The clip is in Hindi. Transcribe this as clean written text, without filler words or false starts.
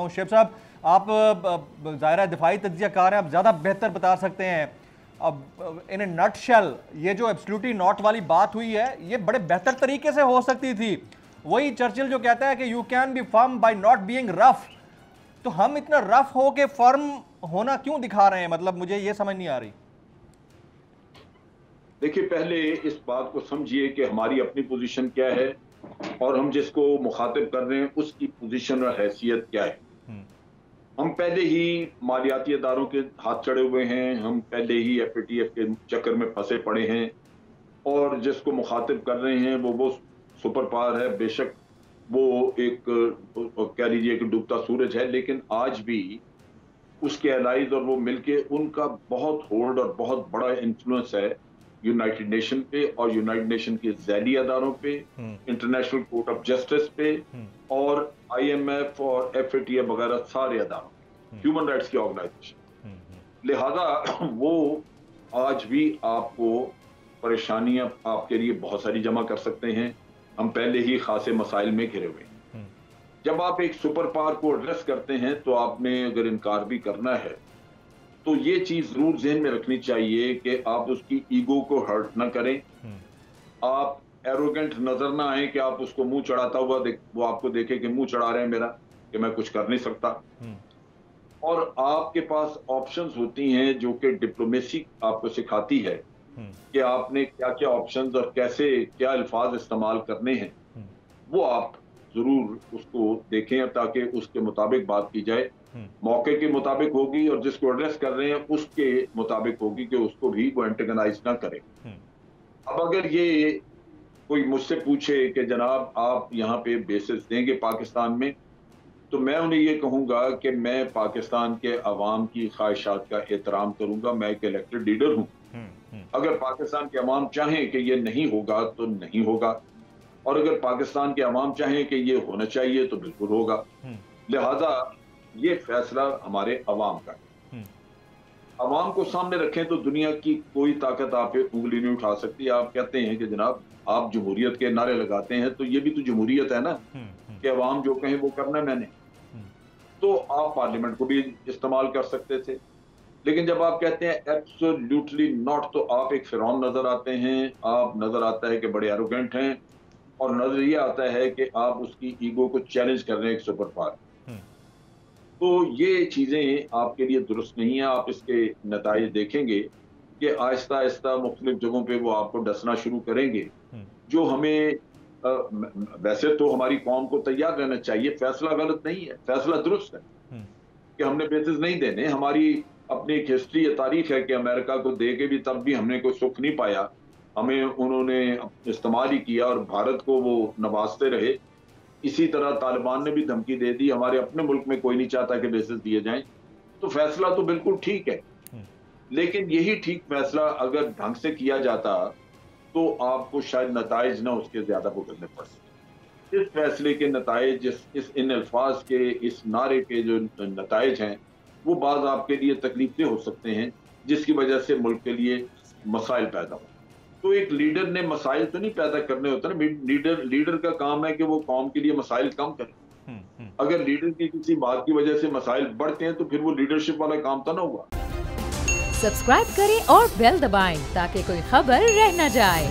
शेख साहब, आप ज़ाहिर दिफाई तज्जियाकार हैं, आप ज़्यादा बेहतर बता सकते हैं। अब इन नटशेल ये जो एब्सोल्युटली नॉट वाली बात हुई है, ये बड़े बेहतर तरीके से हो सकती थी। वही चर्चिल जो कहता है कि you can be firm bye not being rough. तो हम इतना रफ हो के फर्म होना क्यों दिखा रहे हैं? मतलब मुझे ये समझ नहीं आ रही। देखिए, पहले इस बात को समझिए कि हमारी अपनी पोजीशन क्या है और हम जिसको मुखातिब कर रहे हैं उसकी पोजीशन और हैसियत क्या है। हम पहले ही मालियाती अदारों के हाथ चढ़े हुए हैं, हम पहले ही एफएटीएफ के चक्कर में फंसे पड़े हैं और जिसको मुखातिब कर रहे हैं वो सुपर पावर है। बेशक वो एक कह लीजिए कि डूबता सूरज है, लेकिन आज भी उसके एलाइज और वो मिलके उनका बहुत होल्ड और बहुत बड़ा इन्फ्लुएंस है यूनाइटेड नेशन पे और यूनाइटेड नेशन के ज़ैली अदारों पे, इंटरनेशनल कोर्ट ऑफ जस्टिस पे और आईएमएफ और एफएटीएफ वगैरह सारे अदारों, ह्यूमन राइट्स की ऑर्गेनाइजेशन। लिहाजा वो आज भी आपको परेशानियां आपके लिए बहुत सारी जमा कर सकते हैं। हम पहले ही खासे मसाइल में घिरे हुए हैं। जब आप एक सुपर पावर को एड्रेस करते हैं तो आपने अगर इनकार भी करना है तो ये चीज जरूर ज़हन में रखनी चाहिए कि आप उसकी ईगो को हर्ट ना करें। आप एरोगेंट नजर ना आए कि आप उसको मुंह चढ़ाता हुआ वो आपको देखे कि मुंह चढ़ा रहे हैं मेरा, कि मैं कुछ कर नहीं सकता। और आपके पास ऑप्शंस होती हैं जो कि डिप्लोमेसी आपको सिखाती है कि आपने क्या क्या ऑप्शंस और कैसे क्या अल्फाज इस्तेमाल करने हैं। वो आप जरूर उसको देखें ताकि उसके मुताबिक बात की जाए, मौके के मुताबिक होगी और जिसको एड्रेस कर रहे हैं उसके मुताबिक होगी कि उसको भी वो एंटेगनाइज ना करे। अब अगर ये कोई मुझसे पूछे कि जनाब आप यहाँ पे बेसिस देंगे पाकिस्तान में, तो मैं उन्हें ये कहूंगा कि मैं पाकिस्तान के अवाम की ख्वाहिशात का एहतराम करूंगा। मैं एक इलेक्टेड लीडर हूँ। अगर पाकिस्तान के अवाम चाहें कि ये नहीं होगा तो नहीं होगा, और अगर पाकिस्तान के अवाम चाहें कि ये होना चाहिए तो बिल्कुल होगा। लिहाजा ये फैसला हमारे अवाम का है। अवाम को सामने रखें तो दुनिया की कोई ताकत आप पे उंगली नहीं उठा सकती। आप कहते हैं कि जनाब आप जमहूरियत के नारे लगाते हैं, तो ये भी तो जमहूरियत है ना कि अवाम जो कहें वो करना है मैंने। तो आप पार्लियामेंट को भी इस्तेमाल कर सकते थे, लेकिन जब आप कहते हैं एब्सोल्युटली नॉट, तो आप एक फिरौन नजर आते हैं। आप नजर आता है कि बड़े एरोगेंट हैं और नजर ये आता है कि आप उसकी ईगो को चैलेंज कर रहे हैं एक सुपर पावर। तो ये चीजें आपके लिए दुरुस्त नहीं है। आप इसके नताइज देखेंगे कि आहिस्ता आहिस्ता मुख्तलिफ जगहों पे वो आपको डसना शुरू करेंगे, जो हमें वैसे तो हमारी कौम को तैयार रहना चाहिए। फैसला गलत नहीं है, फैसला दुरुस्त है कि हमने बेसिस नहीं देने। हमारी अपनी एक हिस्ट्री या तारीख है कि अमेरिका को दे के भी तब भी हमने कोई सुख नहीं पाया, हमें उन्होंने इस्तेमाल ही किया और भारत को वो नवाजते रहे। इसी तरह तालिबान ने भी धमकी दे दी। हमारे अपने मुल्क में कोई नहीं चाहता कि बेसिस दिए जाएं। तो फैसला तो बिल्कुल ठीक है, लेकिन यही ठीक फैसला अगर ढंग से किया जाता तो आपको शायद नताइज ना उसके ज्यादा भुगतने पड़ सकते। इस फैसले के नताइज, इन अल्फाज के, इस नारे के जो नताइज हैं वो बाज आपके लिए तकलीफदेह हो सकते हैं, जिसकी वजह से मुल्क के लिए मसाइल पैदा हो। तो एक लीडर ने मसाइल तो नहीं पैदा करने होते ना। लीडर का काम है कि वो कौम के लिए मसाइल कम करे। अगर लीडर की किसी बात की वजह से मसाइल बढ़ते हैं तो फिर वो लीडरशिप वाला काम तो ना हुआ। सब्सक्राइब करें और बेल दबाएं ताकि कोई खबर रह न जाए।